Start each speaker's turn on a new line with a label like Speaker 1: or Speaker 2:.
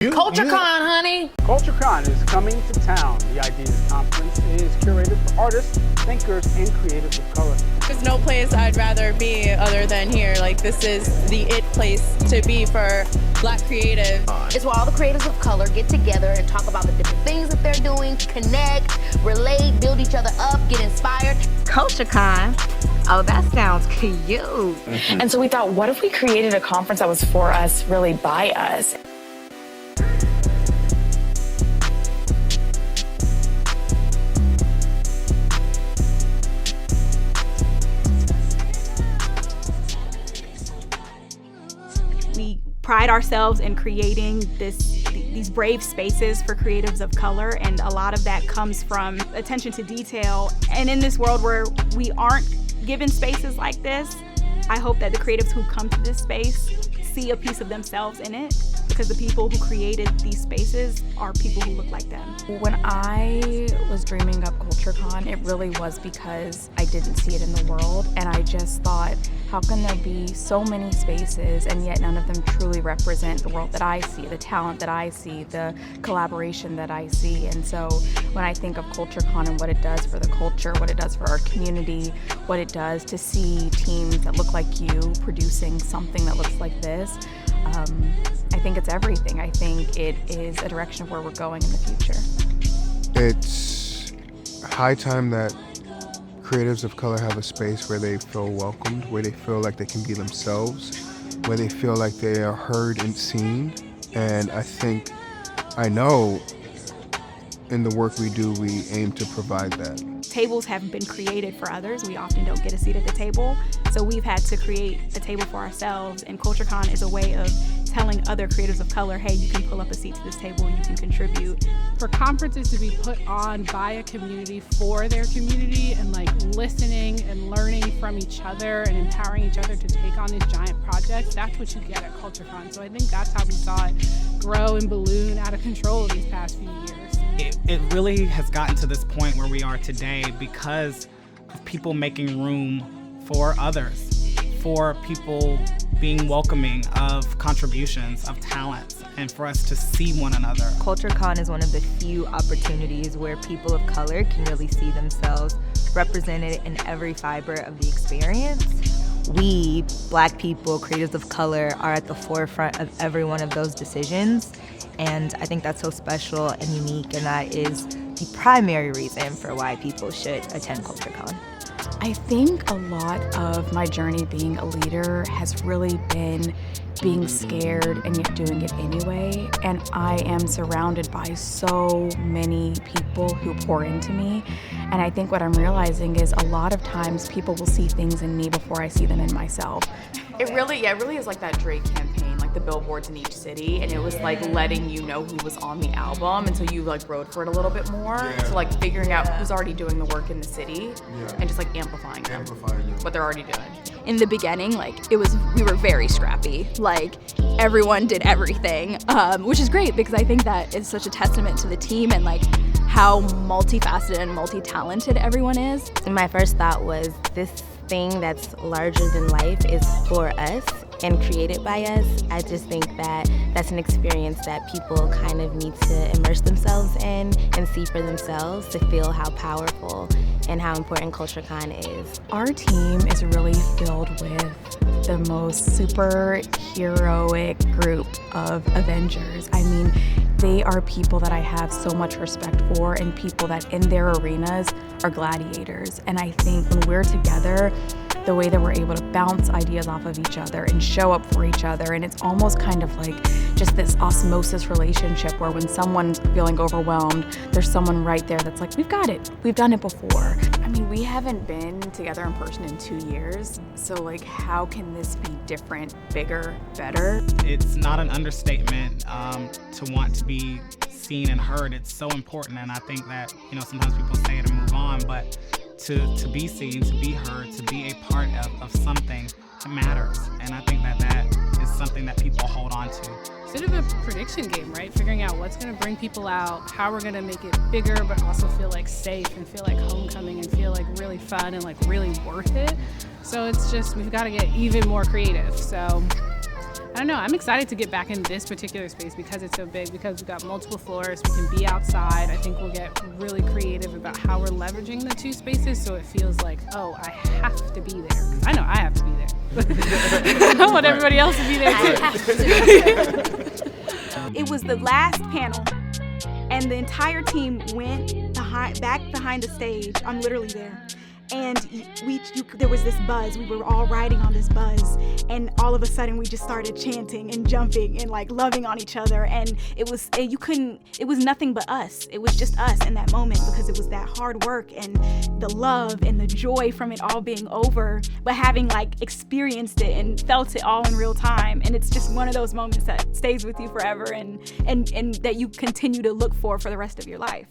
Speaker 1: CultureCon, honey!
Speaker 2: CultureCon is coming to town. The Ideas Conference is curated for artists, thinkers, and creatives of color.
Speaker 3: There's no place I'd rather be other than here. Like, this is the it place to be for Black creatives.
Speaker 1: It's where all the creatives of color get together and talk about the different things that they're doing, connect, relate, build each other up, get inspired.
Speaker 4: CultureCon? Oh, that sounds cute.
Speaker 5: And so we thought, what if we created a conference that was for us, really by us?
Speaker 6: We pride ourselves in creating these brave spaces for creatives of color, and a lot of that comes from attention to detail. And in this world where we aren't given spaces like this, I hope that the creatives who come to this space see a piece of themselves in it, because the people who created these spaces are people who look like them.
Speaker 5: When I was dreaming up CultureCon, it really was because I didn't see it in the world, and I just thought, how can there be so many spaces and yet none of them truly represent the world that I see, the talent that I see, the collaboration that I see? And so when I think of CultureCon and what it does for the culture, what it does for our community, what it does to see teams that look like you producing something that looks like this, I think it's everything. I think it is a direction of where we're going in the future.
Speaker 7: It's high time that creatives of color have a space where they feel welcomed, where they feel like they can be themselves, where they feel like they are heard and seen. And I know in the work we do, we aim to provide that.
Speaker 6: Tables have been created for others. We often don't get a seat at the table, so we've had to create a table for ourselves, and CultureCon is a way of telling other creatives of color, hey, you can pull up a seat to this table, you can contribute.
Speaker 8: For conferences to be put on by a community for their community, and like listening and learning from each other and empowering each other to take on these giant projects, that's what you get at CultureCon. So I think that's how we saw it grow and balloon out of control these past few years.
Speaker 9: It really has gotten to this point where we are today because of people making room for others, for people being welcoming of contributions, of talents, and for us to see one another.
Speaker 4: CultureCon is one of the few opportunities where people of color can really see themselves represented in every fiber of the experience. We, Black people, creatives of color, are at the forefront of every one of those decisions. And I think that's so special and unique, and that is the primary reason for why people should attend CultureCon.
Speaker 5: I think a lot of my journey being a leader has really been being scared and yet doing it anyway. And I am surrounded by so many people who pour into me. And I think what I'm realizing is a lot of times people will see things in me before I see them in myself.
Speaker 10: It really is like that Drake campaign, like the billboards in each city, and it was like letting you know who was on the album, and so you like rode for it a little bit more. So like figuring out who's already doing the work in the city, and just like amplifying what they're already doing.
Speaker 11: In the beginning, we were very scrappy. Like, everyone did everything, which is great because I think that is such a testament to the team and like how multifaceted and multi-talented everyone is.
Speaker 4: My first thought was, this thing that's larger than life is for us and created by us. I just think that that's an experience that people kind of need to immerse themselves in and see for themselves to feel how powerful and how important CultureCon is.
Speaker 5: Our team is really filled with the most super heroic group of Avengers. I mean, they are people that I have so much respect for, and people that in their arenas are gladiators. And I think when we're together, the way that we're able to bounce ideas off of each other and show up for each other, and it's almost kind of like just this osmosis relationship where when someone's feeling overwhelmed, there's someone right there that's like, we've got it, we've done it before. I mean, we haven't been together in person in 2 years, so like, how can this be different, bigger, better?
Speaker 9: It's not an understatement to want to be seen and heard. It's so important, and I think that, sometimes people say it and move on, but to be seen, to be heard, to be a part of something, it matters. And I think that is something that people hold on to.
Speaker 8: It's a bit of a prediction game, right? Figuring out what's going to bring people out, how we're going to make it bigger, but also feel like safe and feel like homecoming and feel like really fun and like really worth it. So it's just, we've got to get even more creative. So don't know. I'm excited to get back in this particular space because it's so big, because we've got multiple floors. We can be outside. I think we'll get really creative about how we're leveraging the two spaces so it feels like, oh, I have to be there. 'Cause I know I have to be there. I don't want everybody else to be there too.
Speaker 6: It was the last panel, and the entire team went back behind the stage. I'm literally there. And there was this buzz. We were all riding on this buzz, and all of a sudden we just started chanting and jumping and like loving on each other. And it was nothing but us. It was just us in that moment, because it was that hard work and the love and the joy from it all being over, but having like experienced it and felt it all in real time. And it's just one of those moments that stays with you forever, and that you continue to look for the rest of your life.